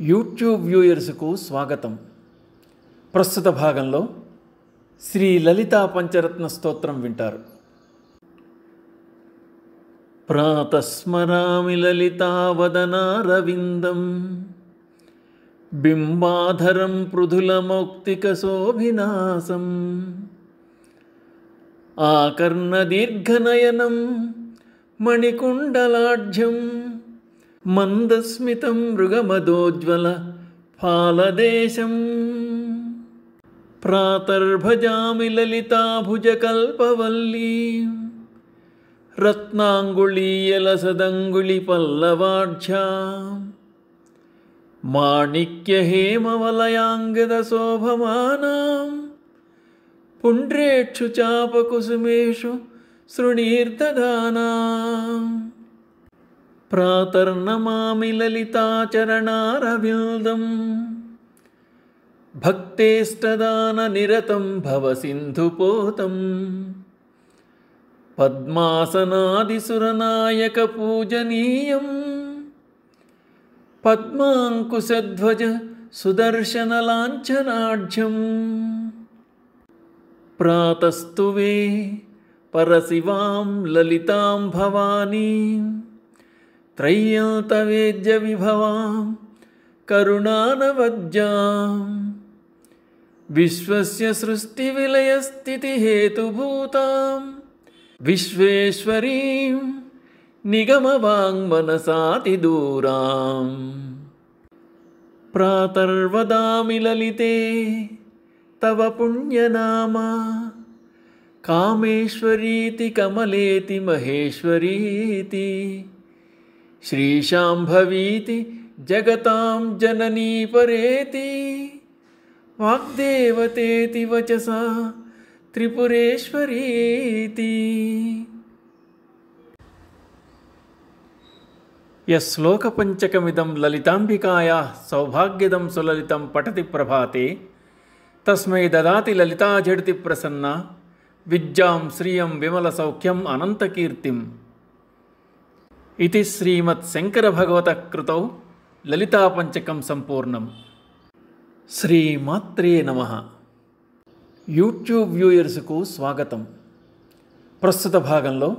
YouTube వ్యూయర్స్కు స్వాగతం. ప్రస్తుత భాగంలో శ్రీ లలితా పంచరత్న స్తోత్రం వింటారు. ప్రాతస్మరామి లలితావదనారవిందం బింబాధరం పృథులమౌక్తికశోభినాసం ఆకర్ణదీర్ఘనయనం మణికుండలాఢ్యం మందస్మితం మృగమదోజ్వల ఫాలదేశం ప్రాతర్భజామి లలితాభుజకల్పవల్లీ రత్నాంగుళీయలసదంగుళిపల్లవాఢ్యా మాణిక్యహేమవలయాంగదశోభమానాం పుండ్రేక్షు చాపకుసుమేషు శృణీర్దదానాం ప్రాతర్నమామి లలితాచరణారవిందం భక్తేష్టదాననిరతం భవసింధుపోతం పద్మాసనాదిసురనాయకపూజనీయం పద్మాంకుశధ్వజ సుదర్శనలాంఛనాఢ్యం ప్రాతస్తువే పరశివాం లలితాం భవానీం త్రయ్యంతవేద్య విభవాం కరుణానవద్యాం విశ్వస్య సృష్టివిలయస్థితిహేతుభూతాం విశ్వేశ్వరీం నిగమవాङ्मनसातिदूरां ప్రాతర్వదామి లలితే తవ పుణ్యనామా కామేశ్వరీతి కమలేతి మహేశ్వరీతి శ్రీశాంభవీతి జగతాం జననీ పరేతి వాగ్దేవతేతి వచసా త్రిపురేశ్వరీతి. యశ్లోకపంచకమిదం లలితాంబికాయాః సౌభాగ్యదం సులలితం పఠతి ప్రభాతే తస్మై దదాతి లలితా జడితి ప్రసన్నా విద్యాం శ్రియం విమల సౌఖ్యం అనంతకీర్తిం. ఇది శ్రీమత్ శంకర భగవత కృతౌ లలితాపంచకం సంపూర్ణం. శ్రీమాత్రే నమః. యూట్యూబ్ వ్యూయర్స్కు స్వాగతం. ప్రస్తుత భాగంలో